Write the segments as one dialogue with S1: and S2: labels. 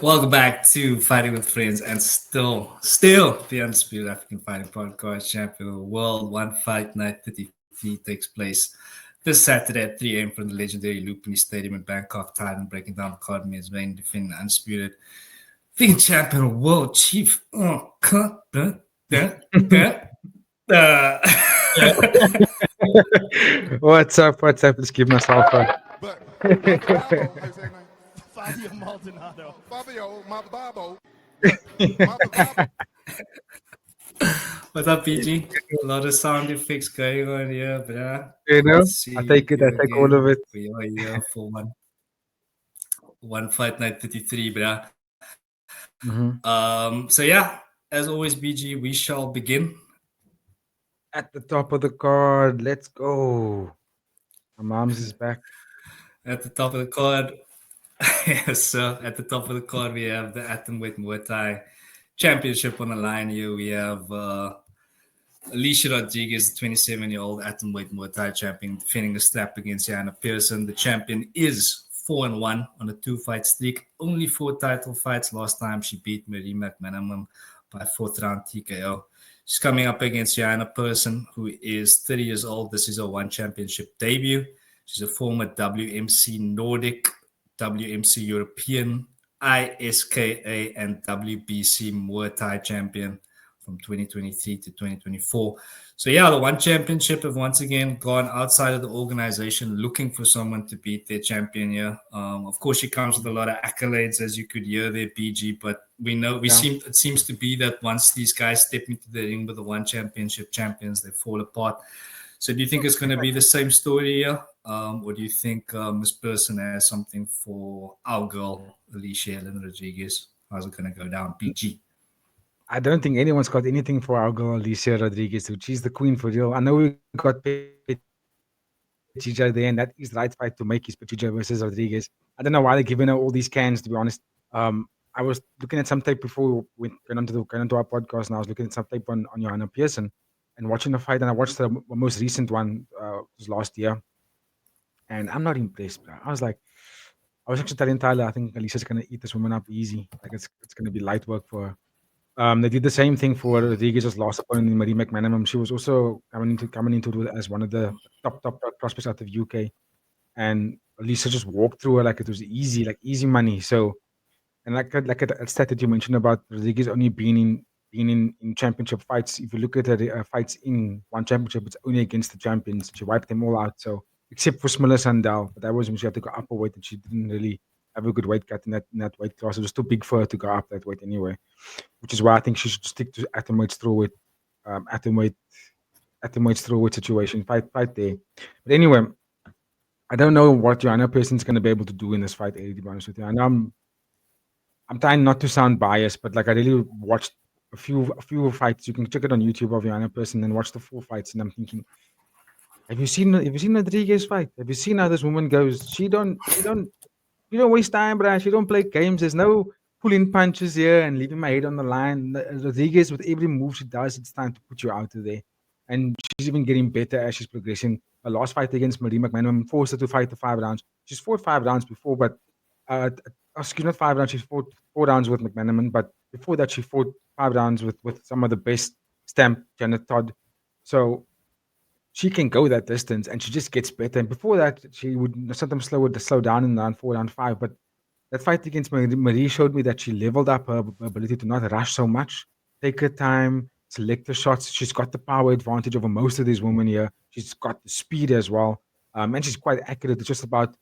S1: Welcome back to Fighting with Friends and still the Undisputed African Fighting Podcast Champion of the World. One Fight Night 33 takes place this Saturday at 3 a.m. from the legendary Lupini Stadium in Bangkok, Thailand, breaking down the card as main defending the Undisputed Vegan Champion of the World Chief.
S2: What's up? What's up? Let's give myself a.
S3: But Maldonado, how you say his name?
S4: Fabio Maldonado.
S3: Fabio Maldonado. Maldonado.
S1: What's up, PG? A lot of sound effects going on here, bruh.
S2: You know,
S1: See
S2: I take it. I
S1: you
S2: take all of
S1: again.
S2: it.
S1: We are here for one Fight Night 33, bruh. So yeah, as always, BG, we shall begin.
S2: At the top of the card, let's go. My mom's is back.
S1: At the top of the card, yes, sir. At the top of the card, we have the ATOMWEIGHT Muay Thai Championship on the line here. We have Alicia Rodrigues, 27-year-old ATOMWEIGHT Muay Thai champion, defending the strap against Jana Pearson. The champion is 4-1 on a 2-fight streak. Only 4 title fights. Last time she beat Martina McManaman by 4th round TKO. She's coming up against Jana Pearson, who is 30 years old. This is her one championship debut. She's a former WMC Nordic, WMC European, ISKA, and WBC Muay Thai champion from 2023 to 2024. So yeah, the one championship have once again gone outside of the organization looking for someone to beat their champion here. Of course, she comes with a lot of accolades, as you could hear there, BG, but it seems to be that once these guys step into the ring with the one championship champions, they fall apart. So do you think it's going to be the same story here? Or do you think Miss Pearson has something for our girl, Alicia Helen Rodrigues? How's it going to go down, BG?
S2: I don't think anyone's got anything for our girl Alicia Rodrigues, which is the queen for real. I know we got Petija there, and that is the right fight to make is Petija versus Rodrigues. I don't know why they're giving her all these cans, to be honest. I was looking at some tape before we went onto our podcast, and I was looking at some tape on Johanna Pearson and watching the fight, and I watched the most recent one was last year, and I'm not impressed, bro. I was actually telling Tyler, I think Alicia's gonna eat this woman up easy. Like it's gonna be light work for her. They did the same thing for Rodrigues' last opponent, Marie McManaman. She was also coming into it as one of the top prospects out of UK, and Alicia just walked through her like it was easy, like easy money. So, and like a stat that you mentioned about Rodrigues only being in championship fights. If you look at the fights in one championship, it's only against the champions. She wiped them all out. So, except for Smilla Sandal, but that was when she had to go up a weight, and she didn't really have a good weight cut in that weight class. It was too big for her to go up that weight anyway, which is why I think she should stick to atomweight strawweight, atomweight strawweight situation. Fight there. But anyway, I don't know what Joanna Pearson's going to be able to do in this fight. To be honest with you, I know I'm trying not to sound biased, but like I really watched a few fights. You can check it on YouTube of Joanna Pearson and watch the full fights, and I'm thinking, have you seen Rodrigues fight? Have you seen how this woman goes? She don't waste time, bruh. She don't play games. There's no pulling punches here and leaving my head on the line. Rodrigues, with every move she does, it's time to put you out of there. And she's even getting better as she's progressing. Her last fight against Marie McManaman forced her to fight the 5 rounds. She's fought 5 rounds before, but not 5 rounds. She's fought 4 rounds with McManaman, but before that, she fought 5 rounds with some of the best stamp, Janet Todd. So she can go that distance, and she just gets better. And before that, she would sometimes slow down in round 4, round 5. But that fight against Marie showed me that she leveled up her ability to not rush so much, take her time, select the shots. She's got the power advantage over most of these women here. She's got the speed as well, and she's quite accurate. It's just about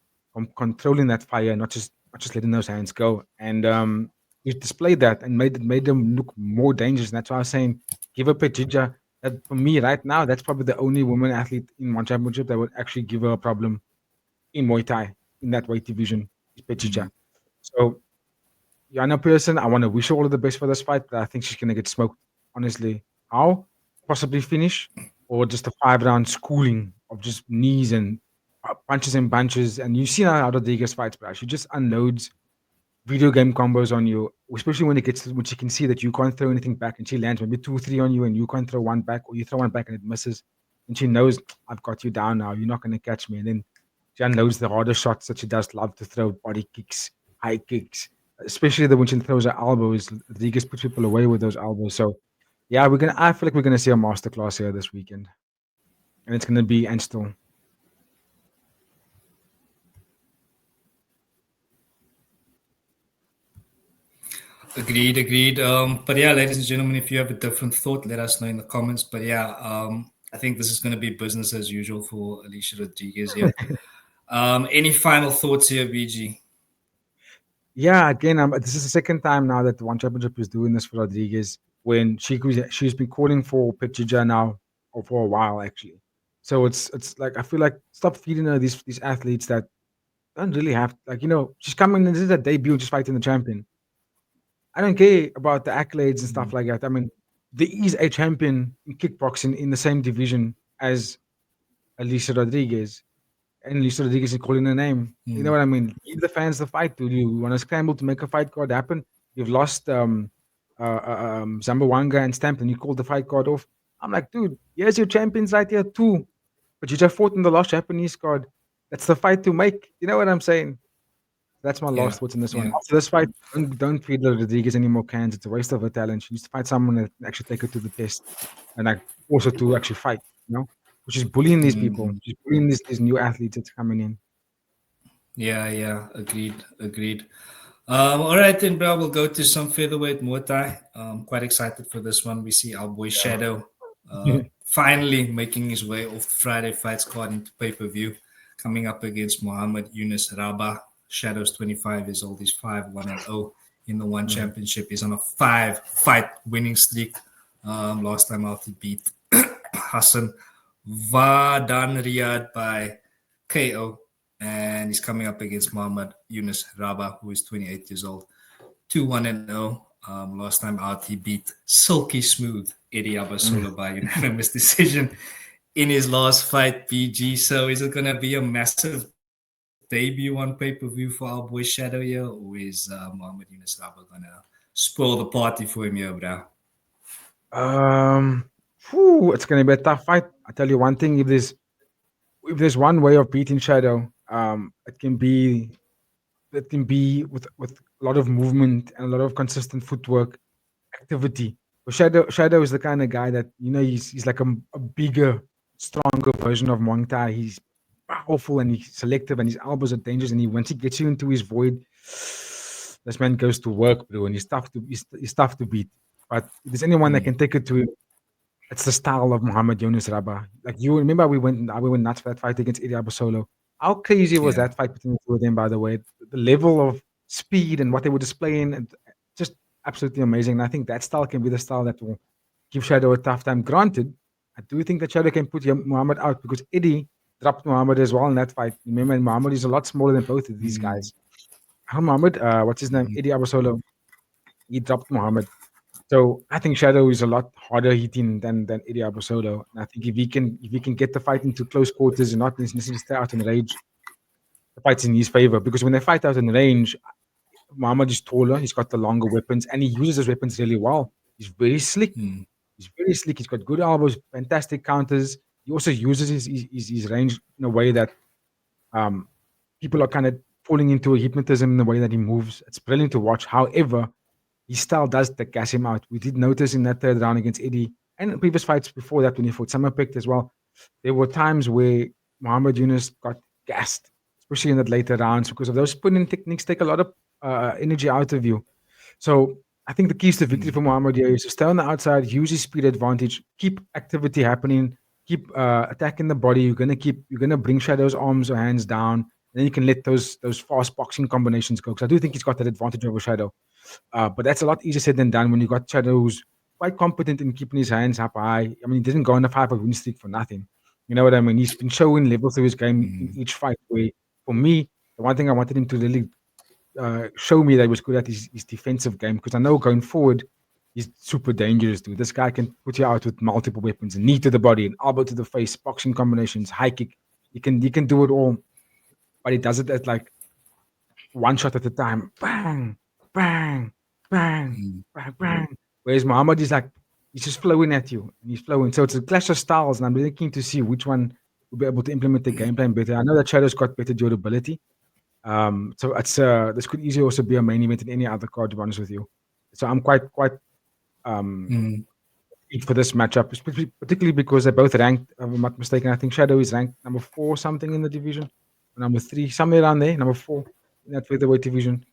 S2: controlling that fire, not just letting those hands go. And he displayed that and made them look more dangerous. And that's why I was saying, give her Petija. That for me right now, that's probably the only woman athlete in one championship that would actually give her a problem in Muay Thai in that weight division is Petija. So, Jana Pearson, I want to wish her all of the best for this fight, but I think she's going to get smoked, honestly. How? Possibly finish, or just a 5-round schooling of just knees and punches and bunches. And you see how Rodrigues fights, bro. She just unloads video game combos on you, especially when she can see that you can't throw anything back, and she lands maybe 2-3 on you, and you can't throw one back, or you throw one back and it misses. And she knows, I've got you down now. You're not going to catch me. And then she unloads the harder shots that she does love to throw, body kicks, high kicks, especially the when she throws her elbows. Rodrigues puts people away with those elbows. So, yeah, I feel like we're gonna see a masterclass here this weekend, and it's gonna be Anstel.
S1: Agreed, agreed. But yeah, ladies and gentlemen, if you have a different thought, let us know in the comments. But yeah, I think this is going to be business as usual for Alicia Rodrigues here. Any final thoughts here, BG?
S2: Yeah, again, this is the second time now that the One Championship is doing this for Rodrigues. When she's been calling for Petija now, or for a while actually. So it's like I feel like stop feeding her these athletes that don't really have she's coming. This is a debut, just fighting the champion. I don't care about the accolades and stuff like that. I mean, there is a champion in kickboxing in the same division as Alicia Rodrigues, and Alicia Rodrigues is calling her name. You know what I mean? Give the fans the fight. Do you want to scramble to make a fight card happen? You've lost Zambawanga and Stampton. You called the fight card off. I'm like, dude, here's your champions right here too. But you just fought in the last Japanese card. That's the fight to make. You know what I'm saying? That's my last thoughts in this one. After this fight, don't feed Rodrigues any more cans. It's a waste of her talent. She needs to fight someone that can actually take her to the test, and like also to actually fight. She's bullying these people. She's bullying these new athletes that's coming in.
S1: Yeah, agreed. All right then, bro. We'll go to some featherweight Muay Thai. Quite excited for this one. We see our boy Shadow finally making his way off the Friday Fights card into pay-per-view, coming up against Muhammad Yunus Rabah. Shadow's 25 years old. He's 5-1-0 in the One Championship. He's on a 5-fight winning streak. Last time out he beat Hassan Vadan Riyad by KO. And he's coming up against Muhammad Yunus Rabah, who is 28 years old. 2-1-0. Last time out, he beat Silky Smooth Eddie Abasolo by unanimous decision in his last fight, BG. So is it going to be a massive debut on pay-per-view for our boy Shadow here, or is Muhammad Yunus Rabah going to spoil the party for him here, bro?
S2: It's going to be a tough fight. I tell you one thing, if there's one way of beating Shadow, it can be with a lot of movement and a lot of consistent footwork activity. But Shadow is the kind of guy that he's like a bigger, stronger version of Muay Thai. He's powerful and he's selective, and his elbows are dangerous. And once he gets you into his void, this man goes to work, bro. And he's tough to beat. But if there's anyone that can take it to him, it's the style of Muhammad Yunus Rabah. Like, you remember we went nuts for that fight against Eddie Abasolo. How crazy was that fight between the two of them, by the way? The level of speed and what they were displaying, and just absolutely amazing. And I think that style can be the style that will give Shadow a tough time. Granted, I do think that Shadow can put Muhammad out, because Eddie dropped Muhammad as well in that fight. Remember, Muhammad is a lot smaller than both of these guys. Muhammad, what's his name? Eddie Abasolo. He dropped Muhammad. So I think Shadow is a lot harder hitting than Eddie Abasolo. And I think if he can get the fight into close quarters and not necessarily stay out in range, the fight's in his favor. Because when they fight out in range, Muhammad is taller, he's got the longer weapons, and he uses his weapons really well. He's very slick. He's very slick. He's got good elbows, fantastic counters. He also uses his range in a way that people are kind of falling into a hypnotism in the way that he moves. It's brilliant to watch. However, his style does gas him out. We did notice in that third round against Eddie, and previous fights before that when he fought Summerpicked as well, there were times where Muhammad Yunus got gassed, especially in that later rounds, because of those spinning techniques take a lot of energy out of you. So I think the keys to victory for Muhammad here is to stay on the outside, use his speed advantage, keep activity happening, keep attacking the body. You're gonna bring Shadow's arms or hands down, and then you can let those fast boxing combinations go. Because I do think he's got that advantage over Shadow. But that's a lot easier said than done when you got Shadow who's quite competent in keeping his hands up high. I mean, he didn't go on a 5-fight win streak for nothing. You know what I mean? He's been showing levels to his game in each fight. Where, for me, the one thing I wanted him to really show me that he was good at his defensive game, because I know going forward, he's super dangerous, dude. This guy can put you out with multiple weapons, a knee to the body, an elbow to the face, boxing combinations, high kick. He can do it all, but he does it at like one shot at a time. Bang, bang, bang, bang, bang. Whereas Muhammad is like, he's just flowing at you, and he's flowing. So it's a clash of styles, and I'm really keen to see which one will be able to implement the game plan better. I know that Shadow's got better durability, So it's this could easily also be a main event in any other card, to be honest with you. So I'm quite eat for this matchup, particularly because they're both ranked, if I'm not mistaken. I think Shadow is ranked number 4 something in the division, or number 3, somewhere around there, number 4 in that featherweight division.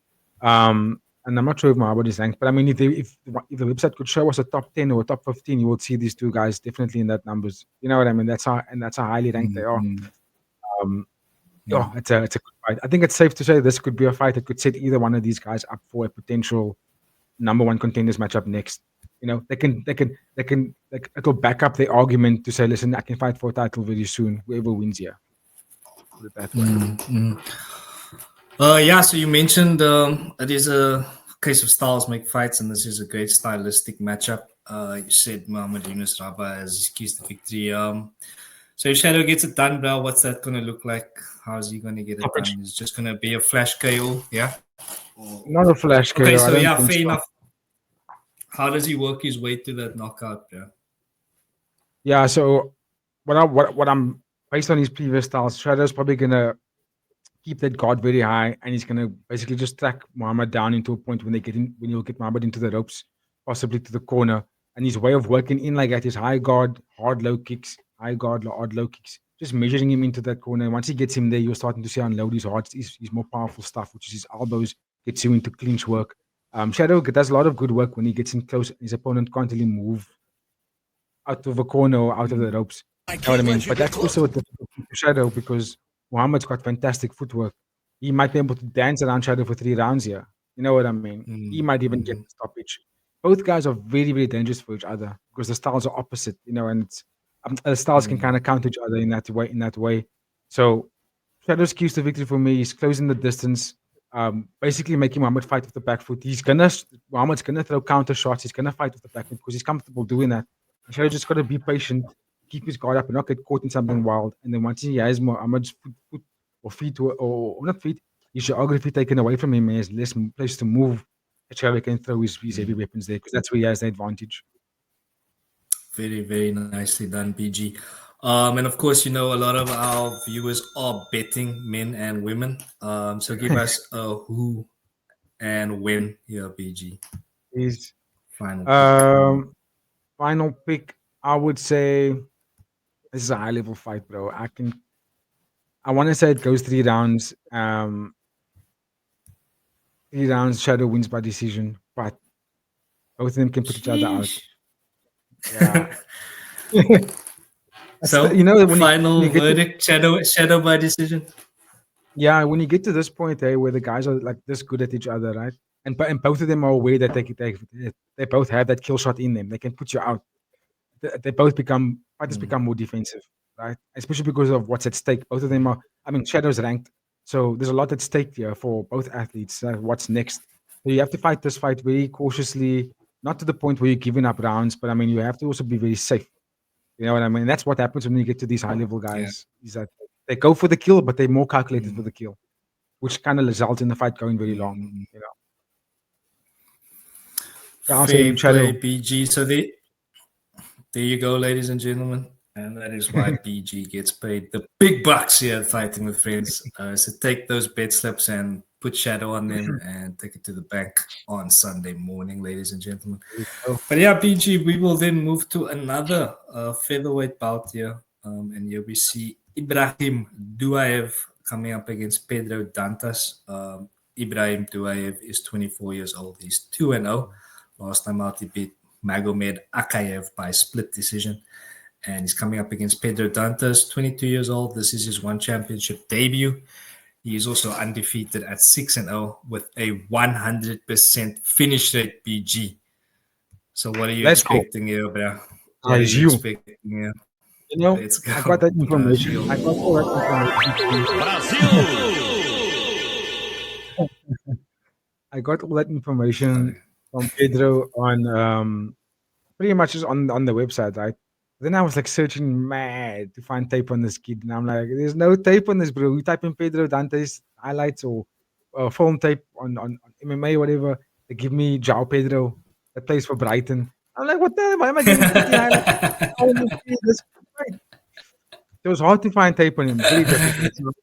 S2: And I'm not sure if Muhammad is ranked, but I mean, if the website could show us a top 10 or a top 15, you would see these two guys definitely in that numbers. You know what I mean? That's how highly ranked they are. Yeah, it's a good fight. I think it's safe to say this could be a fight that could set either one of these guys up for a potential number 1 contenders matchup next. You know, they can like, it'll back up their argument to say, listen, I can fight for a title very soon, whoever wins here. Put it that way.
S1: Yeah, so you mentioned it is a case of styles make fights, and this is a great stylistic matchup. You said Muhammad Yunus Rabah as his keys to victory. So if Shadow gets it done, bro, what's that going to look like? How's he going to get it done? Is it just going to be a flash KO, yeah?
S2: Not a flash KO.
S1: Okay, so yeah, fair enough. How does he work his way to that knockout, bro?
S2: Yeah, so what I'm based on his previous styles, Shadow's probably gonna keep that guard very high, and he's gonna basically just track Muhammad down into a point when he'll get Muhammad into the ropes, possibly to the corner. And his way of working in like that is high guard, hard low kicks, high guard, hard low kicks. Just measuring him into that corner. Once he gets him there, you're starting to see unload his hard, his more powerful stuff, which is his elbows, gets you into clinch work. Shadow does a lot of good work when he gets in close. His opponent can't really move out of a corner or out of the ropes. You know what I mean? But that's also a difficult thing for Shadow because Muhammad's got fantastic footwork. He might be able to dance around Shadow for 3 rounds here. You know what I mean? He might even get the stoppage. Both guys are very, very dangerous for each other because the styles are opposite, you know, and it's, the styles can kind of counter each other in that way. So Shadow's keys to victory for me is closing the distance, basically making Muhammad fight with the back foot. Muhammad's gonna throw counter shots. He's gonna fight with the back foot because he's comfortable doing that. Shadow just got to be patient, keep his guard up, and not get caught in something wild. And then once he has Muhammad's foot or feet or not feet, his geography taken away from him, he has less place to move. Shadow can throw his heavy weapons there because that's where he has the advantage.
S1: Very, very nicely done, PG. And of course, you know, a lot of our viewers are betting, men and women. So give us a who and when here, PG.
S2: His
S1: final pick.
S2: Final pick, I would say this is a high level fight, bro. I want to say it goes 3 rounds. 3 rounds, Shadow wins by decision, but both of them can put each other out. Yeah.
S1: So,
S2: you know, when
S1: final verdict, Shadow by decision.
S2: Yeah, when you get to this point, where the guys are like this good at each other, right? And both of them are aware that they both have that kill shot in them. They can put you out. They both become more defensive, right? Especially because of what's at stake. Both of them are. I mean, Shadow's ranked, so there's a lot at stake here for both athletes. What's next? So you have to fight this fight very cautiously, not to the point where you're giving up rounds, but I mean, you have to also be very safe. You know what I mean? That's what happens when you get to these high-level guys. Yeah. Is that they go for the kill, but they're more calculated for the kill, which kind of results in the fight going very long. You know.
S1: Fair play, BG. So there you go, ladies and gentlemen. And that is why BG gets paid the big bucks here at Fighting with Friends. So take those bet slips and put Shadow on them and take it to the bank on Sunday morning, ladies and gentlemen. But yeah, BG, we will then move to another featherweight bout here. And here we see Ibrahim Dyakaev coming up against Pedro Dantas. Ibrahim Dyakaev is 24 years old. He's 2-0. Last time out, he beat Magomed Akayev by split decision. And he's coming up against Pedro Dantas, 22 years old. This is his one championship debut. He is also undefeated at 6-0 with a 100% finish rate, BG. So what are you expecting here, bro? What are you expecting here?
S2: You know, I got that information. I got all that information from Pedro on pretty much just on the website, right? Then I was like searching mad to find tape on this kid, and I'm like, "There's no tape on this, bro." You type in Pedro Dantas highlights or film tape on MMA, whatever. They give me João Pedro that plays for Brighton. I'm like, "What the hell? Why am I getting 50 highlights?" It was hard to find tape on him. Very difficult.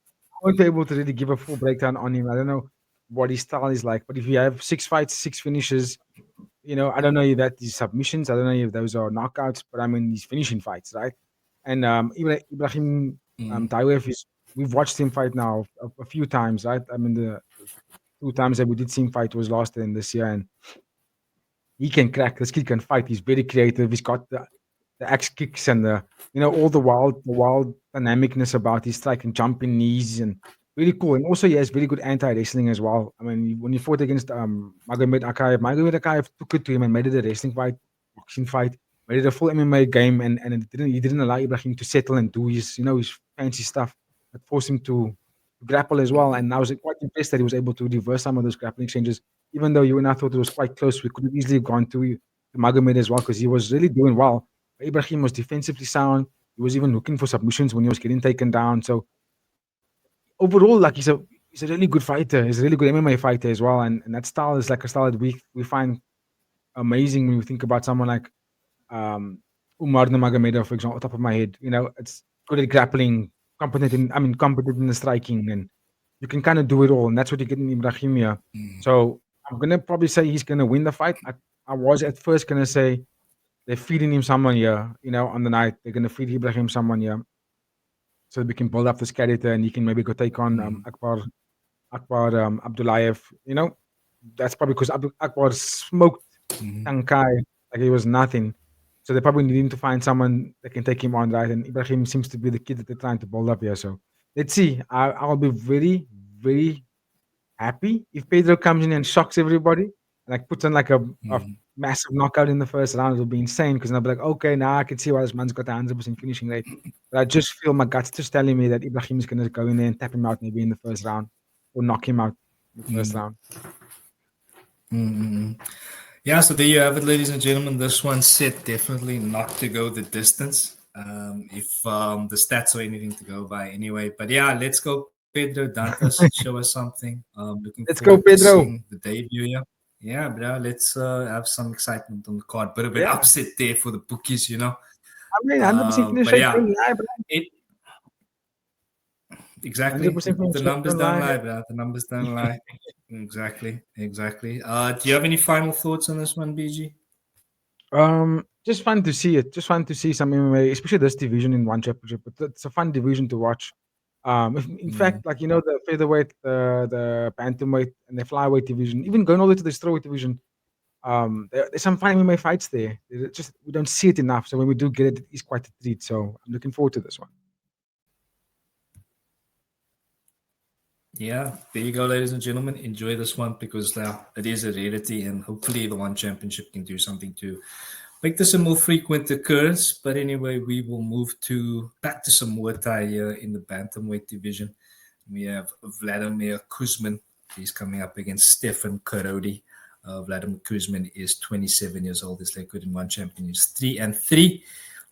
S2: won't be able to really give a full breakdown on him. I don't know what his style is like, but if you have 6 fights, 6 finishes, I don't know if that is submissions. I don't know if those are knockouts, but I mean, he's finishing fights, right? And Ibrahim Dyakaev we've watched him fight now a few times, right? I mean, the 2 times that we did see him fight was last year and this year, and he can crack. This kid can fight. He's very creative. He's got the axe kicks and the all the wild dynamicness about his strike and jumping knees and really cool. And also he has very good anti-wrestling as well. I mean, when he fought against Magomed Akayev took it to him and made it a wrestling fight, boxing fight, made it a full MMA game, and he didn't allow Ibrahim to settle and do his his fancy stuff that forced him to grapple as well. And I was quite impressed that he was able to reverse some of those grappling exchanges, even though you and I thought it was quite close. We could have easily gone to Magomed as well because he was really doing well. Ibrahim was defensively sound. He was even looking for submissions when he was getting taken down. So overall, like he's a really good fighter. He's a really good MMA fighter as well. And that style is like a style that we find amazing when we think about someone like Umar Nurmagomedov, for example, top of my head. It's good at grappling, competent in the striking, and you can kind of do it all. And that's what you get in Ibrahim here. So I'm gonna probably say he's gonna win the fight. I was at first gonna say they're feeding him someone here, on the night. They're going to feed Ibrahim someone here so that we can build up this character and he can maybe go take on Akbar Abdullayev. That's probably because Akbar smoked Dakay like he was nothing. So they're probably needing to find someone that can take him on, right? And Ibrahim seems to be the kid that they're trying to build up here. So let's see. I'll be very, very happy if Pedro comes in and shocks everybody and puts on a massive knockout in the first round. It'll be insane because I'll be like, okay, now I can see why this man's got a 100% finishing rate. But I just feel my guts just telling me that Ibrahim is going to go in there and tap him out maybe in the first round or knock him out in the first round.
S1: Yeah, so there you have it, ladies and gentlemen. This one's set definitely not to go the distance if the stats are anything to go by anyway. But yeah, let's go, Pedro Dantas. Show us something.
S2: Let's go, Pedro.
S1: The debut here. Yeah, bro, let's have some excitement on the card. Bit of an upset there for the bookies,
S2: I mean, 100% finish rate.
S1: Exactly. The numbers don't lie, bro. The numbers don't lie. Exactly. Do you have any final thoughts on this one, BG?
S2: Just fun to see it. Just fun to see some MMA, especially this division in one championship. But it's a fun division to watch. In fact, the featherweight, the bantamweight, and the flyweight division, even going all the way to the strawweight division, there's some fun MMA fights there. We don't see it enough. So when we do get it, it's quite a treat. So I'm looking forward to this one.
S1: Yeah, there you go, ladies and gentlemen. Enjoy this one because it is a rarity, and hopefully the One Championship can do something to make this a more frequent occurrence. But anyway, we will move back to some Muay Thai here in the bantamweight division. We have Vladimir Kuzmin. He's coming up against Stephan Karodi. Vladimir Kuzmin is 27 years old. His record in One Champion is 3-3.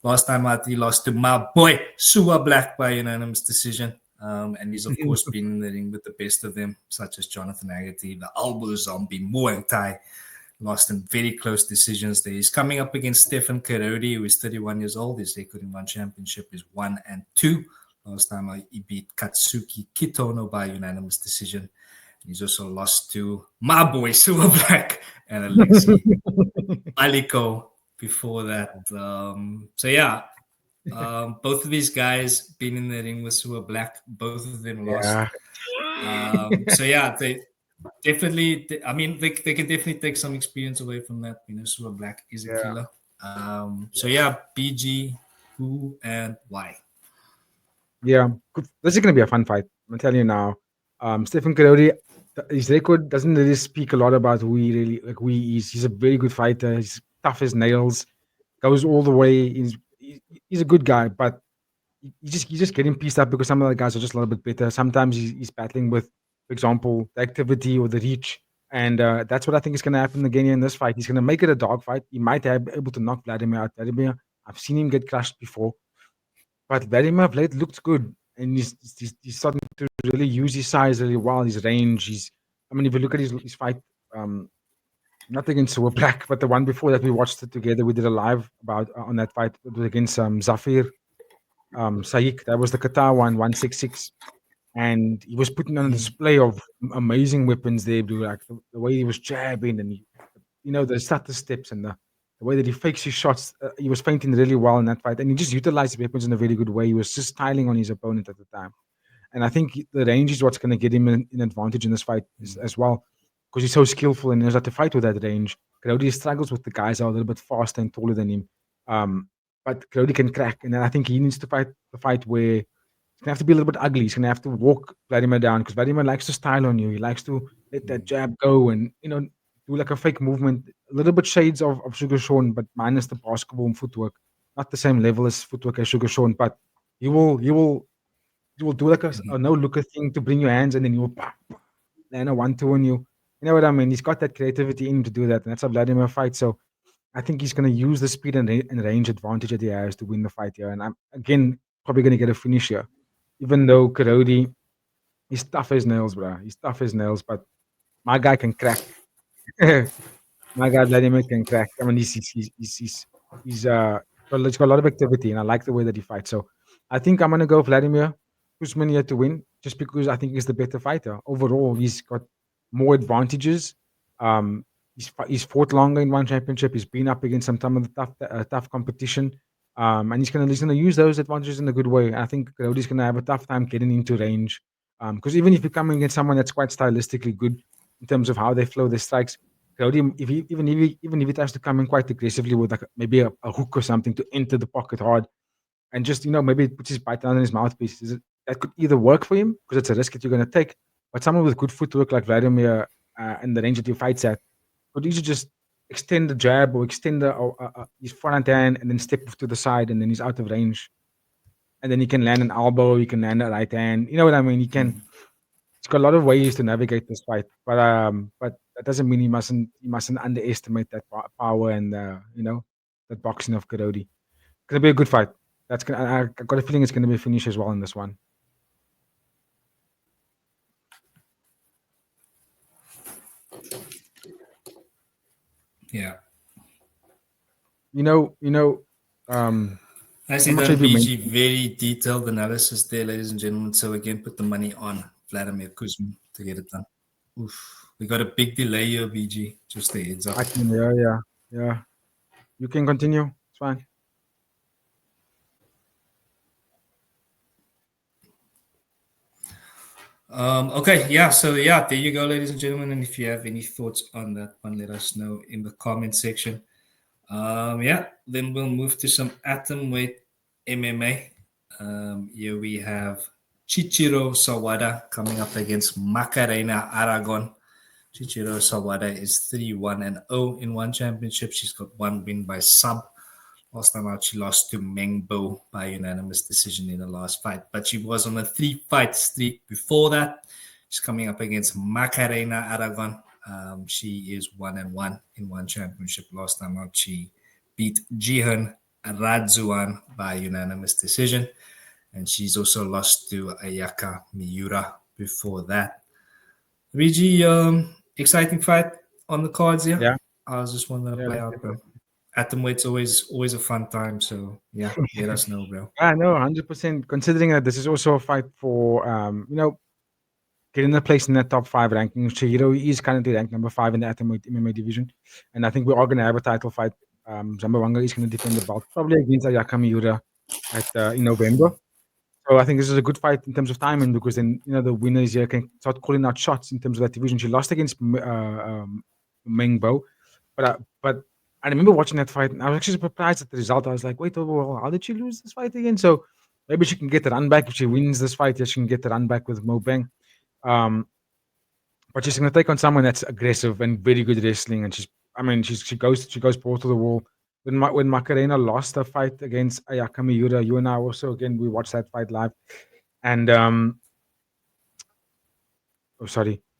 S1: Last time out, he lost to my boy Sua Black by unanimous decision. And he's, of course, been in the ring with the best of them, such as Jonathan Haggerty, the Elbow Zombie, Muay Thai. Lost in very close decisions there. He's coming up against Stephan Karodi, who is 31 years old. His record in One Championship is 1-2. Last time he beat Katsuki Kitono by unanimous decision. He's also lost to my boy Sua Black and Alexei Aliko before that. Both of these guys been in the ring with Sua Black. Both of them lost. They definitely. They can definitely take some experience away from that. Sua Black is a killer. BG, who and why?
S2: Yeah, this is gonna be a fun fight. I'm telling you now. Stephan Karodi, his record doesn't really speak a lot about who he is. He's a very good fighter. He's tough as nails. Goes all the way. He's a good guy, but he's just getting pieced up because some of the guys are just a little bit better. Sometimes he's battling with, for example, the activity or the reach, and that's what I think is going to happen again in this fight. He's going to make it a dog fight. He might be able to knock Vladimir out. Vladimir, I've seen him get crushed before, but Vladimir late looks good, and he's starting to really use his size really well, his range. If you look at his fight, not against Sua Black, but the one before that we watched it together. We did a live about on that fight. It was against Zafir Saik. That was the Qatar one, 166. and he was putting on a display of amazing weapons there, bro. Like the way he was jabbing and the stutter steps and the way that he fakes his shots. He was feinting really well in that fight, and he just utilized the weapons in a very good way. He was just styling on his opponent at the time. And I think the range is what's going to get him an advantage in this fight as well, because he's so skillful and he knows how to fight with that range. Crowdy struggles with the guys that are a little bit faster and taller than him. But Crowdy can crack, and then I think he needs to fight the fight where he's gonna have to be a little bit ugly. He's gonna have to walk Vladimir down because Vladimir likes to style on you. He likes to let that jab go and do like a fake movement, a little bit shades of Sugar Sean, but minus the basketball footwork. Not the same level as footwork as Sugar Sean, but you will do like a no looker thing to bring your hands and then you will land a 1-2 on you. You know what I mean? He's got that creativity in him to do that, and that's a Vladimir fight. So I think he's going to use the speed and range advantage that he has to win the fight here. And I'm again probably going to get a finish here, even though Karodi is tough as nails, bro. He's tough as nails, but my guy can crack. My guy Vladimir can crack. I mean, he's got a lot of activity, and I like the way that he fights. So I think I'm going to go Vladimir Usman here to win, just because I think he's the better fighter. Overall, he's got more advantages. He's fought longer in one championship. He's been up against some of the tough competition, and he's gonna use those advantages in a good way. I think Cody's gonna have a tough time getting into range, because even if you're coming against someone that's quite stylistically good in terms of how they flow their strikes, Cody, even if he tries to come in quite aggressively with like maybe a hook or something to enter the pocket hard, and just maybe puts his bite down in his mouthpiece, that could either work for him because it's a risk that you're going to take, but someone with good footwork like Vladimir and the range that he fights at could easily just extend the jab or extend his front hand and then step to the side, and then he's out of range, and then he can land an elbow, he can land a right hand. You know what I mean? He's got a lot of ways to navigate this fight, but that doesn't mean he mustn't underestimate that power and that boxing of Karodi. It's gonna be a good fight. I got a feeling it's gonna be a finish as well in this one.
S1: Yeah. I see that BG very detailed analysis there, ladies and gentlemen. So again, put the money on Vladimir Kuzmin to get it done. Oof. We got a big delay here, BG. Just a heads up.
S2: Yeah. You can continue. It's fine.
S1: Okay, yeah. So yeah, there you go, ladies and gentlemen. And if you have any thoughts on that one, let us know in the comment section. Then we'll move to some atomweight MMA. Here we have Chichiro Sawada coming up against Macarena Aragon. Chichiro Sawada is 3-1-0 in one championship. She's got one win by sub. Last time out, she lost to Mengbo by unanimous decision in the last fight. But she was on a 3-fight streak before that. She's coming up against Macarena Aragon. She is 1-1 in one championship. Last time out, she beat Jihan Radzuan by unanimous decision. And she's also lost to Ayaka Miura before that. VG, exciting fight on the cards here.
S2: Yeah.
S1: I was just wanting to play out, bro. Atomweight's always a fun time. So, yeah, let us know, bro.
S2: No, 100%. Considering that this is also a fight for, getting a place in that top 5 ranking. Chihiro is currently ranked number 5 in the Atomweight MMA division. And I think we are going to have a title fight. Zambawanga is going to defend the belt, probably against Ayaka Miura in November. So I think this is a good fight in terms of timing, because then, the winners here can start calling out shots in terms of that division. She lost against Mengbo. But I remember watching that fight, and I was actually surprised at the result. I was like, wait, how did she lose this fight again? So maybe she can get the run back. If she wins this fight, she can get the run back with Mo Bang. But she's going to take on someone that's aggressive and very good wrestling. And she goes ball to the wall. When Macarena lost the fight against Ayaka Miura, you and I also, again, we watched that fight live. And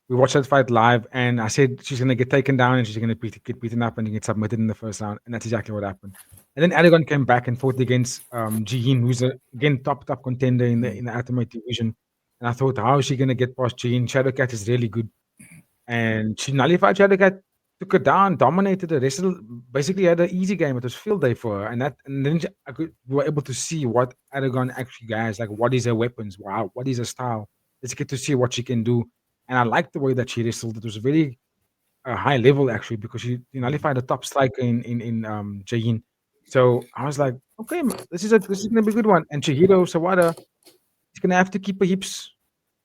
S2: we watched that fight live, and I said she's going to get taken down and she's going to get beaten up and get submitted in the first round, and that's exactly what happened. And then Aragon came back and fought against Jihin, who's again top contender in the Atomweight division. And I thought, how is she going to get past Jihin? Shadowcat is really good, and she nullified Shadowcat, took her down, dominated her, basically had an easy game. It was field day for her, and then we were able to see what Aragon actually has, like what is her weapons, wow, what is her style. let's get to see what she can do. And I like the way that she wrestled. It was very high level actually because she nullified a top striker in Jain. So I was like, okay, this is gonna be a good one. And Chihiro Sawada is gonna have to keep her hips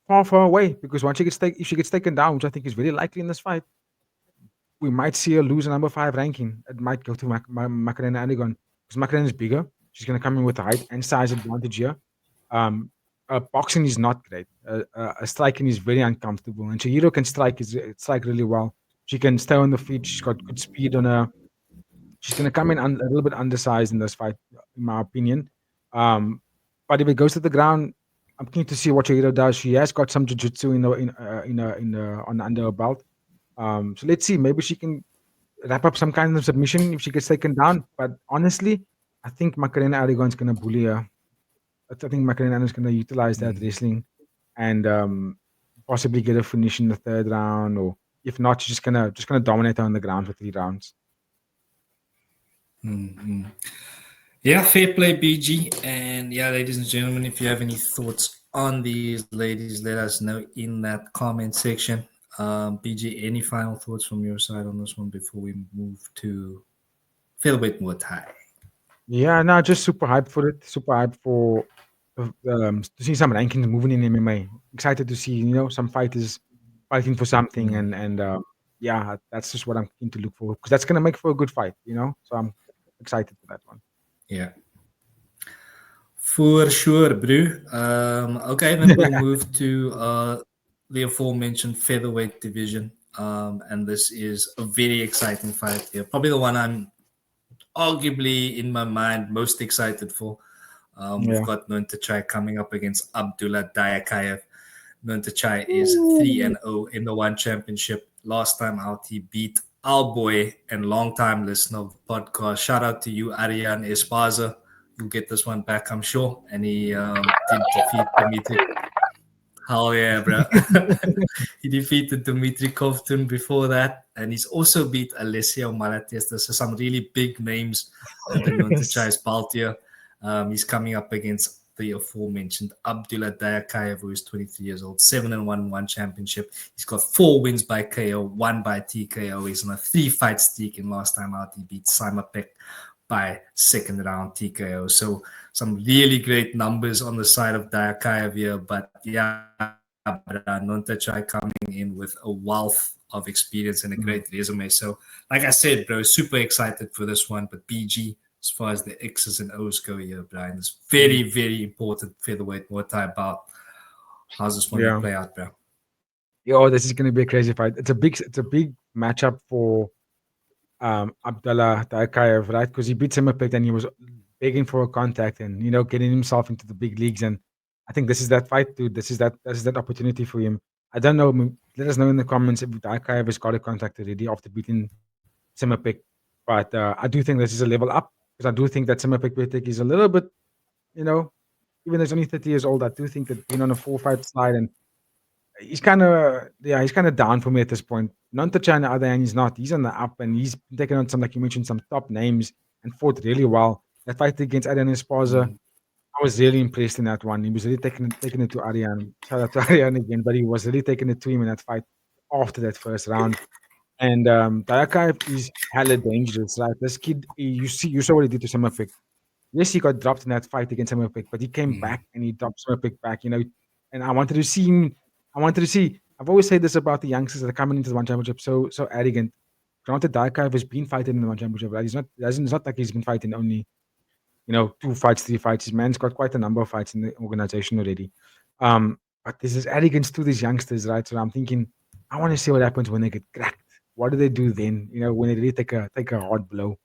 S2: far away because once if she gets taken down, which I think is very likely in this fight, we might see her lose a number 5 ranking. It might go to Macarena Aragon because Macarena is bigger. She's going to come in with height and size advantage here. Boxing is not great. Striking is very uncomfortable, and Chihiro can strike really well. She can stay on the feet. She's got good speed on her. She's going to come in a little bit undersized in this fight, in my opinion. But if it goes to the ground, I'm keen to see what Chihiro does. She has got some jiu-jitsu on under her belt. So let's see. Maybe she can wrap up some kind of submission if she gets taken down. But honestly, I think Macarena Aragon's going to bully her. I think Macarena is going to utilize that wrestling and possibly get a finish in the 3rd round, or if not, she's just gonna dominate her on the ground for 3 rounds.
S1: Yeah, fair play, BG. And yeah, ladies and gentlemen, if you have any thoughts on these ladies, let us know in that comment section. BG, any final thoughts from your side on this one before we move to featherweight Muay Thai?
S2: Yeah, no, just super hyped for it. Super hyped for to see some rankings moving in MMA. Excited to see some fighters fighting for something, and yeah, that's just what I'm keen to look for because that's gonna make for a good fight. So I'm excited for that one.
S1: Yeah. For sure, bro. Okay, then we'll move to the aforementioned featherweight division. And this is a very exciting fight here. Probably the one I'm arguably in my mind most excited for. We've got Nontachai coming up against Abdullah Dyakaev. Nontachai is 3-0 in the One Championship. Last time out, he beat our boy and long-time listener of the podcast. Shout out to you, Ariane Esparza. You'll get this one back, I'm sure. And he did defeat Dimitri. Hell yeah, bro. He defeated Dimitri Kovtun before that. And he's also beat Alessio Malatesta. So some really big names under Nontachai's belt here. He's coming up against the aforementioned Abdullah Dyakaev, who is 23 years old, 7-1 One Championship. He's got 4 wins by KO, 1 by TKO. He's on a 3-fight streak, and last time out he beat Simon Peck by 2nd round TKO. So some really great numbers on the side of Dyakaev here, but yeah, Nontachai coming in with a wealth of experience and a great resume. So like I said, bro, super excited for this one, but BG, as far as the X's and O's go here, Brian, it's very, very important featherweight Muay Thai bout. How's this one going to play out, bro?
S2: Yo, this is going to be a crazy fight. It's a big matchup for Abdullah Dyakaev, right? Because he beat Simapet and he was begging for a contact and getting himself into the big leagues. And I think this is that fight, dude. This is that opportunity for him. I don't know. Let us know in the comments if Dyakaev has got a contact already after beating Simapet. But I do think this is a level up. Because I do think that Simapek is a little bit, even though he's only 30 years old, I do think that being on a 4-fight slide and he's kind of down for me at this point. Nontachai on the other hand, he's not. He's on the up and he's taken on some, like you mentioned, some top names and fought really well. That fight against Ariane Esparza, I was really impressed in that one. He was really taking it to Ariane. Shout out to Ariane again, but he was really taking it to him in that fight after that first round. And Dyakaev is hella dangerous, right? This kid, you saw what he did to Simapek. Yes, he got dropped in that fight against Simapek, but he came back and he dropped Simapek back, And I wanted to see him. I've always said this about the youngsters that are coming into the One Championship, so arrogant. Granted, Dyakaev has been fighting in the One Championship, right? It's not like he's been fighting only, 2 fights, 3 fights. His man's got quite a number of fights in the organization already. But there's this arrogance to these youngsters, right? So I'm thinking, I want to see what happens when they get cracked. What do they do then? When they really take a hard blow,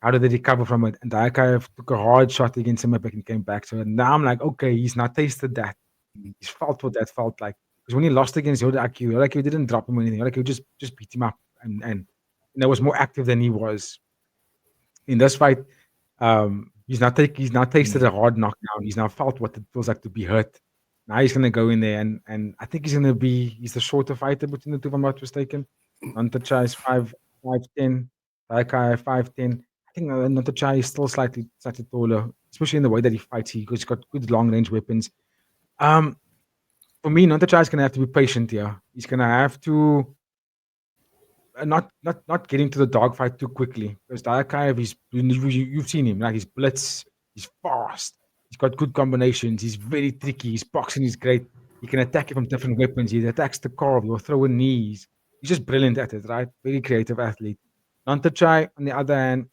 S2: how do they recover from it? And Dyakaev took a hard shot against Simapek and came back. So now I'm like, okay, he's not tasted that. He's felt what that felt like. Because when he lost against Yoda didn't drop him or anything. Yoda just beat him up and was more active than he was. In this fight, he's not tasted a hard knockdown. He's now felt what it feels like to be hurt. Now he's gonna go in there and I think he's the shorter fighter between the two, if I'm not mistaken. Nontachai is 5'10", Dakay 5'10". I think Nontachai is still slightly taller, especially in the way that he fights. He's got good long range weapons. for me, Nontachai is going to have to be patient here. He's going to have to not get into the dogfight too quickly. Because Dyakaev, you've seen him, like he's blitz, he's fast, he's got good combinations, he's very tricky, his boxing is great. He can attack you from different weapons. He attacks the carve, he'll throw in knees. He's just brilliant at it, right? Very creative athlete. Nontachai, on the other hand,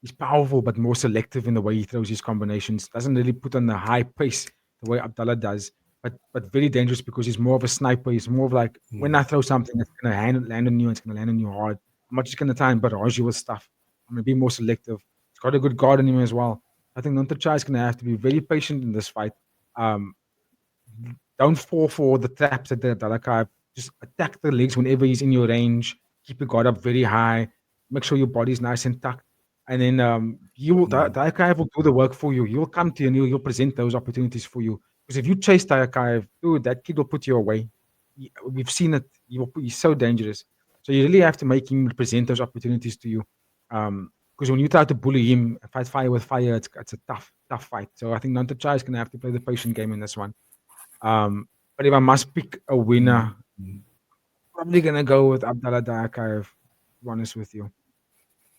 S2: he's powerful but more selective in the way he throws his combinations. Doesn't really put on the high pace the way Abdallah does, but very dangerous because he's more of a sniper. He's more of like when I throw something, it's gonna land on you. It's gonna land on you hard. I'm not just gonna try and barrage you with stuff. I'm gonna be more selective. He's got a good guard on him as well. I think Nontachai is gonna have to be very patient in this fight. Um, don't fall for the traps at the Dalaka. Just attack the legs whenever he's in your range. Keep your guard up very high. Make sure your body's nice and tucked. And then Dyakaev will do the work for you. He'll come to you and he'll present those opportunities for you. Because if you chase Dyakaev, dude, that kid will put you away. We've seen it. He's so dangerous. So you really have to make him present those opportunities to you. Because when you try to bully him, fight fire with fire, it's a tough fight. So I think Nontachai is going to have to play the patient game in this one. But if I must pick a winner, probably going to go with Abdallah Dyakaev, to be honest with you.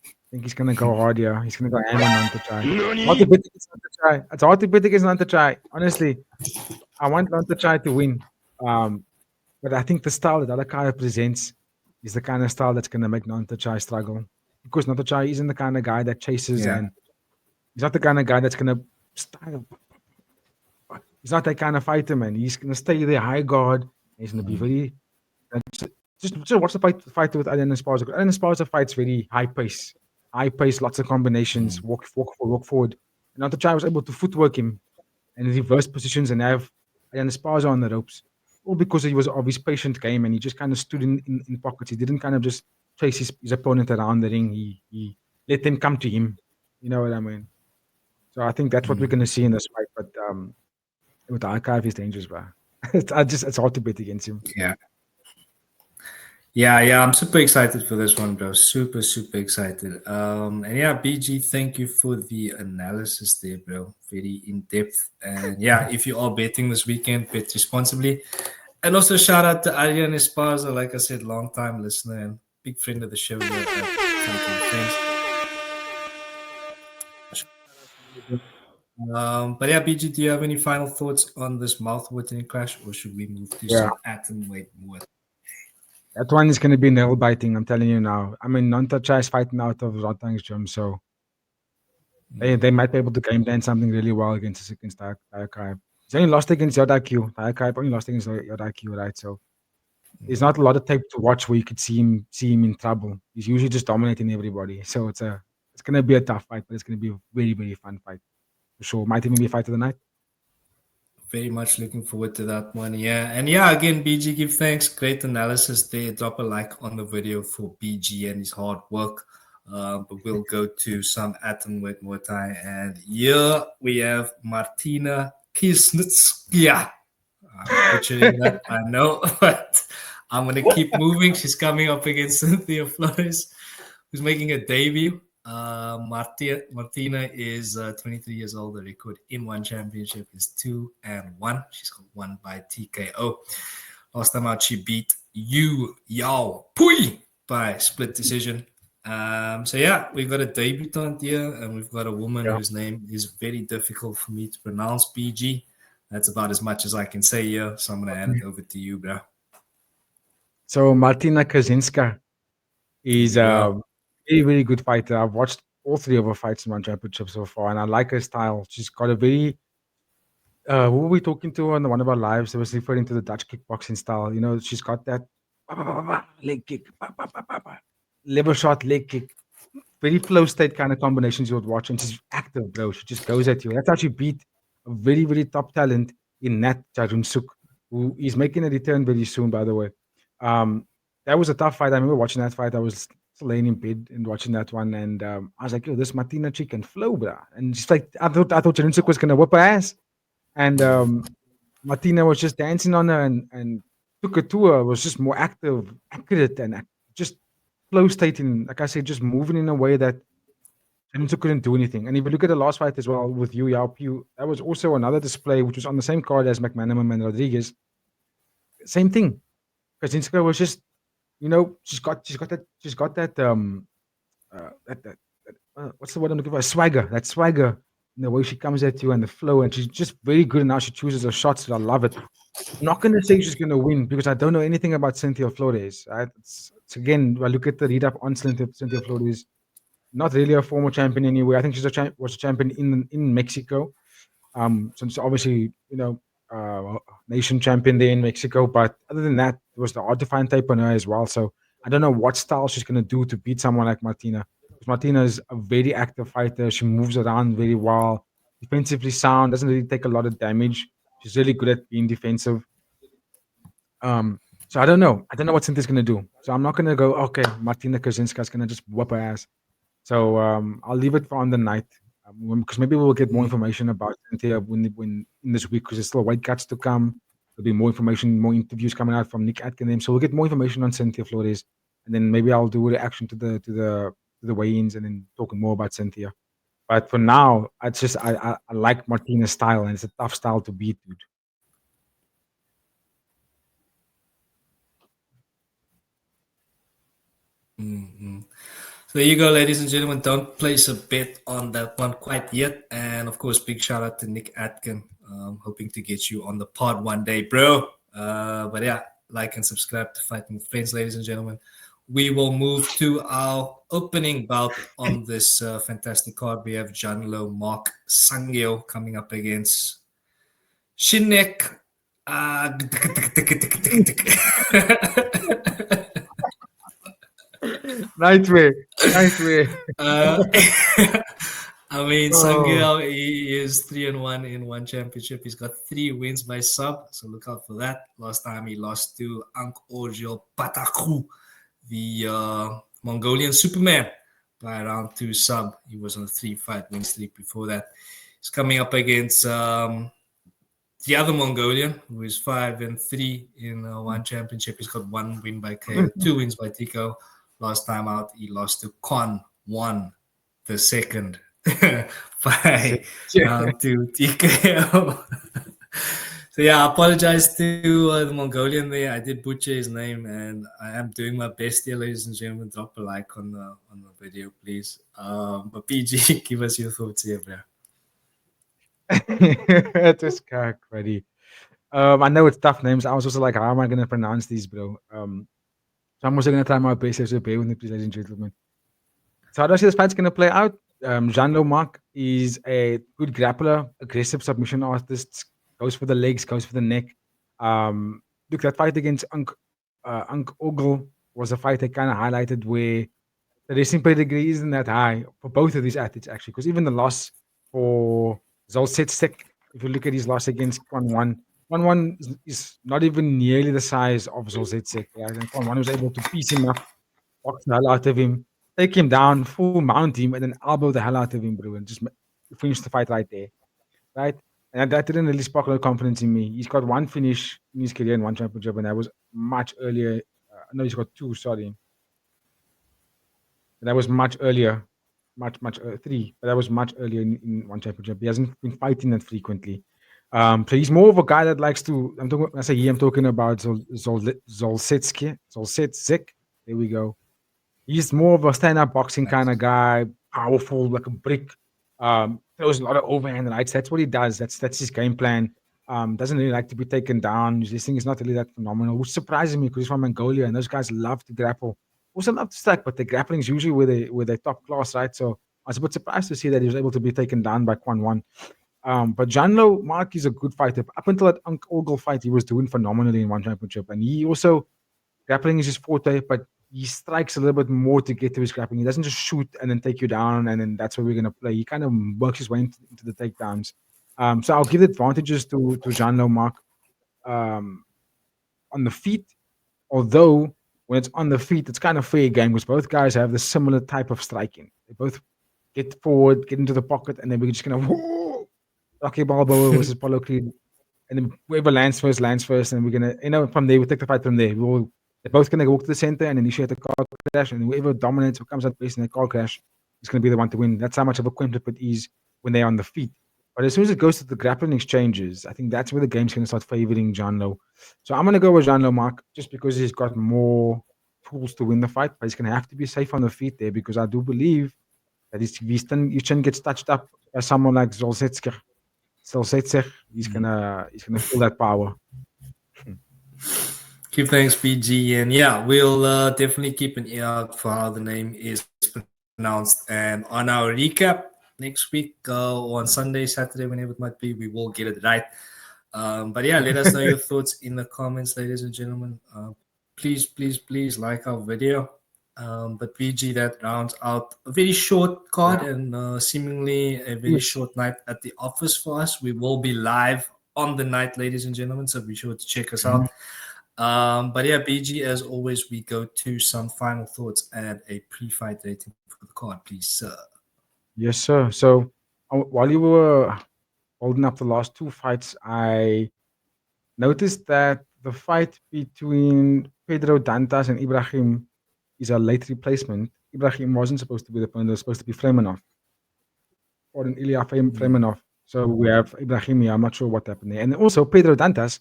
S2: I think he's going to go hard here. He's going to go ham on Nontachai. Hard to bet against Nontachai. It's hard to bet against Nontachai. Honestly, I want Nontachai to win. But I think the style that Dyakaev presents is the kind of style that's going to make Nontachai struggle. Because Nontachai isn't the kind of guy that chases and he's not the kind of guy that's going to style. He's not that kind of fighter, man. He's going to stay there, high guard. He's going to be very... Just watch the fight with Adrian Esparza. Adrian Esparza fights very high pace, lots of combinations, walk forward. And Nontachai was able to footwork him and reverse positions and have Adrian Esparza on the ropes. All because he was of his patient game and he just kind of stood in pockets. He didn't kind of just chase his opponent around the ring. He let them come to him. You know what I mean? So I think that's what we're going to see in this fight. But with the archive, he's dangerous, bro. It's hard to bet against him.
S1: Yeah, I'm super excited for this one, bro. Super excited. And yeah, BG, thank you for the analysis there, bro. Very in-depth. And yeah, if you are betting this weekend, bet responsibly. And also shout out to Adrian Esparza, like I said, long-time listener and big friend of the show here. But yeah, BG, do you have any final thoughts on this mouth-watering clash, or should we move to some atomweight more?
S2: That one is going to be nail-biting, I'm telling you now. I mean, Nontachai is fighting out of Rodrigues' gym, so they might be able to game plan something really well against Dyakaev. He's only lost against Yodaku. Dyakaev only lost against Yodaku, right? So there's not a lot of tape to watch where you could see him in trouble. He's usually just dominating everybody. So it's going to be a tough fight, but it's going to be a very, very fun fight. For sure. Might even be a fight of the night.
S1: Very much looking forward to that one. Yeah. And yeah, again, BG, give thanks. Great analysis there. Drop a like on the video for BG and his hard work. But we'll go to some atomweight Muay Thai. And here we have Martina Kisnitskaya. I'm butchering that, I know, but I'm going to keep moving. She's coming up against Cynthia Flores, who's making a debut. Martina is 23 years old. The record in one championship is 2-1. She's got one by TKO. Last time out, she beat Yu Yao Pui by split decision. So yeah, we've got a debutante here, and we've got a woman whose name is very difficult for me to pronounce. BG. That's about as much as I can say here. So I'm going to hand it over to you, bro.
S2: So Martina Kaczynska is a very, very good fighter. I've watched all three of her fights in one championship so far, and I like her style. She's got a very... who were we talking to on one of our lives? I was referring to the Dutch kickboxing style. You know, she's got that leg kick, level shot, leg kick. Very flow state kind of combinations you would watch, and she's active, bro. She just goes at you. That's how she beat a very, very top talent in Nat Charunsuk, who is making a return very soon, by the way. That was a tough fight. I remember watching that fight. I was laying in bed and watching that one, and I was like, yo, this Martina chick can flow, bro. And she's like, I thought Charunsuk was going to whip her ass. And Martina was just dancing on her and took her to her, was just more active, accurate, and just flow state in, like I said, just moving in a way that Chinitsu couldn't do anything. And if you look at the last fight as well with Yu Yaopiu, that was also another display which was on the same card as McManaman and Rodrigues. Same thing. Kaczynska was just, she's got what's the word I'm looking for? Swagger. That swagger in the way she comes at you and the flow, and she's just very good in how she chooses her shots. I love it. I'm not going to say she's going to win because I don't know anything about Cynthia Flores. Right? It's again, I look at the read up on Cynthia Flores. Not really a former champion anyway. I think she's was a champion in Mexico. So she's obviously, nation champion there in Mexico. But other than that, it was the hard to find type on her as well. So I don't know what style she's going to do to beat someone like Martina. Because Martina is a very active fighter. She moves around very well, defensively sound, doesn't really take a lot of damage. She's really good at being defensive. So I don't know. I don't know what Cynthia's going to do. So I'm not going to go, okay, Martina Kaczynska's going to just whoop her ass. So I'll leave it for on the night because maybe we'll get more information about Cynthia when in this week because there's still weight cuts to come. There'll be more information, more interviews coming out from Nick Atkin. So we'll get more information on Cynthia Flores, and then maybe I'll do a reaction to the weigh-ins and then talk more about Cynthia. But for now, I like Martina's style, and it's a tough style to beat, dude.
S1: Mm-hmm. So there you go, ladies and gentlemen. Don't place a bet on that one quite yet. And of course, big shout out to Nick Atkin. Hoping to get you on the pod one day, bro. But yeah, like and subscribe to Fighting with Friends, ladies and gentlemen. We will move to our opening bout on this fantastic card. We have Janlo Mark Sangyo coming up against Shinek.
S2: Nightmare.
S1: I mean, Sangyo, he is 3-1 in one championship. He's got 3 wins by sub, so look out for that. Last time he lost to Ank Orjo Pataku, the Mongolian Superman, by round 2 sub. He was on a 3-fight win streak before that. He's coming up against the other Mongolian, who is 5-3 in one championship. He's got 1 win by KO, 2 wins by TKO. Last time out, he lost to Kon 1, the second, by round 2 TKO. So yeah, I apologize to the Mongolian there. I did butcher his name, and I am doing my best here, ladies and gentlemen. Drop a like on the video, please. But PG, give us your thoughts here, bro.
S2: Just buddy. I know it's tough names. I was also like, how am I going to pronounce these, bro? So I'm also going to try my best to bear with me, please, ladies and gentlemen. So how do I see this fight's going to play out? Janlo Mark is a good grappler, aggressive submission artist, goes for the legs, goes for the neck. Look, that fight against Ank Ogle was a fight that kind of highlighted where the wrestling pedigree isn't that high for both of these athletes, actually, because even the loss for Zetzik, if you look at his loss against Kwan 1 is not even nearly the size of Zetzik. Right? And Kwan 1 was able to piece him up, box the hell out of him, take him down, full mount him, and then elbow the hell out of him, bro, and just finish the fight right there. Right? And that didn't really spark a lot of confidence in me. He's got 1 finish in his career in 1 championship, and that was much earlier. No, he's got 2, sorry. That was much earlier. 3, but that was much earlier in 1 championship. He hasn't been fighting that frequently. So he's more of a guy that likes to. I'm talking about Zolsetzik. There we go. He's more of a stand-up boxing kind of guy, powerful like a brick. Throws a lot of overhand rights. That's what he does. That's his game plan. Doesn't really like to be taken down. This thing is not really that phenomenal, which surprises me because he's from Mongolia and those guys love to grapple. Also love to strike, but the grappling is usually where they top class, right? So I was a bit surprised to see that he was able to be taken down by Kwan 1. But Janlo Mark is a good fighter. Up until that Ank Ogle fight, he was doing phenomenally in 1 championship. And he also, grappling is his forte, but he strikes a little bit more to get to his grappling. He doesn't just shoot and then take you down, and then that's where we're going to play. He kind of works his way into the takedowns. So I'll give the advantages to Janlo Mark on the feet, although when it's on the feet, it's kind of fair game because both guys have the similar type of striking. They both get forward, get into the pocket, and then we're just going to Rocky Balboa versus Paulo Creed. And then whoever lands first, and we're going to, from there, we take the fight from there. They're both going to walk to the center and initiate a car crash, and whoever dominates or comes out best in a car crash is going to be the one to win. That's how much of a quintuplet is when they're on the feet. But as soon as it goes to the grappling exchanges, I think that's where the game's going to start favoring John Lowe. So I'm going to go with John Lowe, Mark, just because he's got more tools to win the fight. But he's going to have to be safe on the feet there, because I do believe that if his chin gets touched up by someone like Zetzik, he's gonna feel that power.
S1: Keep thanks, PG, and yeah, we'll definitely keep an ear out for how the name is pronounced. And on our recap next week, or on Sunday, Saturday, whenever it might be, we will get it right. But yeah, let us know your thoughts in the comments, ladies and gentlemen. Please like our video. But PG, that rounds out a very short card and seemingly a very short night at the office for us. We will be live on the night, ladies and gentlemen, so be sure to check us out. But yeah, BG, as always, we go to some final thoughts and a pre-fight rating for the card, please, sir.
S2: Yes, sir. So while you were holding up the last two fights, I noticed that the fight between Pedro Dantas and Ibrahim is a late replacement. Ibrahim wasn't supposed to be the opponent, it was supposed to be Fremenov. Or an Ilya Fremenov. So we have Ibrahim here. I'm not sure what happened there. And also, Pedro Dantas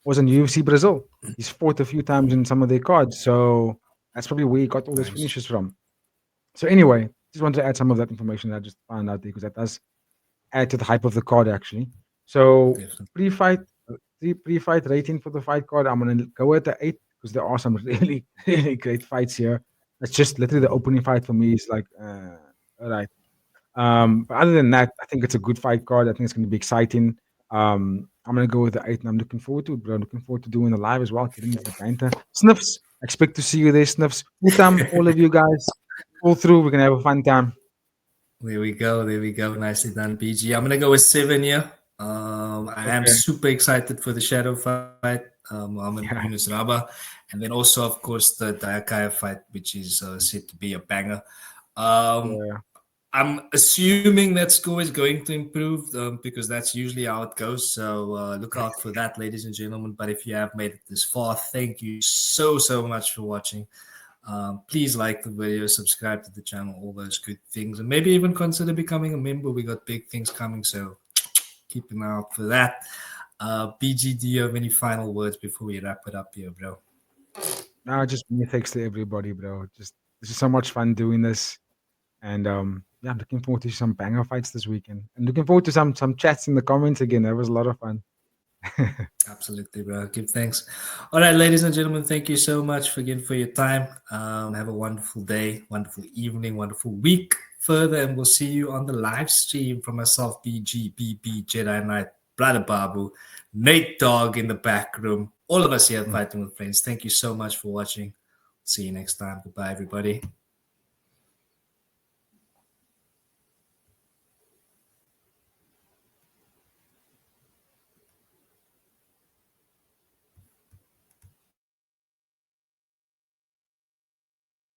S2: was in UFC Brazil. He's fought a few times in some of their cards. So that's probably where he got all those finishes from. So anyway, just wanted to add some of that information that I just found out there, because that does add to the hype of the card, actually. So pre-fight rating for the fight card, I'm going to go at the 8, because there are some really, really great fights here. It's just literally the opening fight for me is like, all right. But other than that, I think it's a good fight card. I think it's going to be exciting. I'm going to go with the 8, and I'm looking forward to it, bro. Looking forward to doing the live as well, getting into the banter. Sniffs, expect to see you there, Sniffs. Atam, all of you guys, pull through. We're going to have a fun time.
S1: There we go. Nicely done, BG. I'm going to go with 7 here. I am super excited for the shadow fight. I'm in Yunus Rabah. And then also, of course, the Dyakaev fight, which is said to be a banger. I'm assuming that score is going to improve because that's usually how it goes. So look out for that, ladies and gentlemen. But if you have made it this far, thank you so much for watching. Please like the video, subscribe to the channel, all those good things. And maybe even consider becoming a member. We got big things coming, so keep an eye out for that. BG, do you have any final words before we wrap it up here, bro?
S2: No, just thanks to everybody, bro. This is so much fun doing this. And I'm looking forward to some banger fights this weekend. And looking forward to some chats in the comments again. That was a lot of fun.
S1: Absolutely, bro. Give thanks. All right, ladies and gentlemen, thank you so much for your time. Have a wonderful day, wonderful evening, wonderful week further, and we'll see you on the live stream from myself, BG, BB, Jedi Knight, Brother Babu, Nate Dogg in the back room, all of us here at Fighting with Friends. Thank you so much for watching. See you next time. Goodbye, everybody.